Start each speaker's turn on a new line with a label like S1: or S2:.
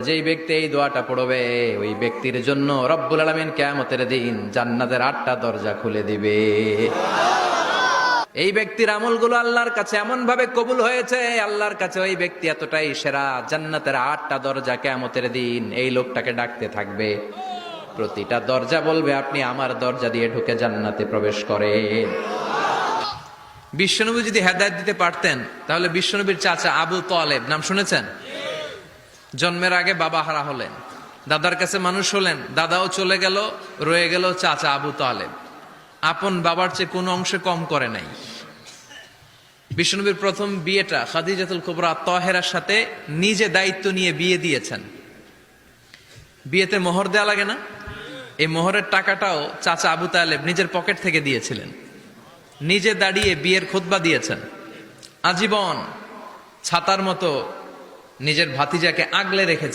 S1: যেই ব্যক্তি এই দোয়াটা পড়বে ওই ব্যক্তির জন্য রব্বুল আলামিন কিয়ামতের দিন জান্নাতের 8টা দরজা খুলে দিবে। এই ব্যক্তির আমলগুলো আল্লাহর কাছে এমন ভাবে কবুল হয়েছে, আল্লাহর কাছে ওই ব্যক্তি এতটাই সেরা, জান্নাতের 8টা দরজা কিয়ামতের দিন এই লোকটাকে ডাকতে থাকবে। প্রতিটা দরজা বলবে আপনি আমার দরজা দিয়ে ঢুকে জান্নাতে প্রবেশ করেন। বিশ্বনবী যদি হেদায়েত দিতে পারতেন তাহলে বিশ্বনবীর চাচা আবু তালেব নাম শুনেছেন? জন্মের আগে বাবা হারা হলেন, দাদার কাছে মানুষ হলেন, দাদাও চলে গেল, রয়ে গেল চাচা আবু তালেব। আপন বাবার চেয়ে কোনো অংশে কম করে নাই। বিশ্বনবীর প্রথম বিয়েটা খাদিজাতুল কুবরা তাহেরার সাথে নিজে দায়িত্ব নিয়ে বিয়ে দিয়েছেন। বিয়েতে মোহর দেয়া লাগে না? এই মোহরের টাকাটাও চাচা আবু তালেব নিজের পকেট থেকে দিয়েছিলেন। নিজে দাঁড়িয়ে বিয়ের খুতবা দিয়েছেন। আজীবন ছাতার মতো নিজের ভাতিজাকে আগলে রেখেছেন।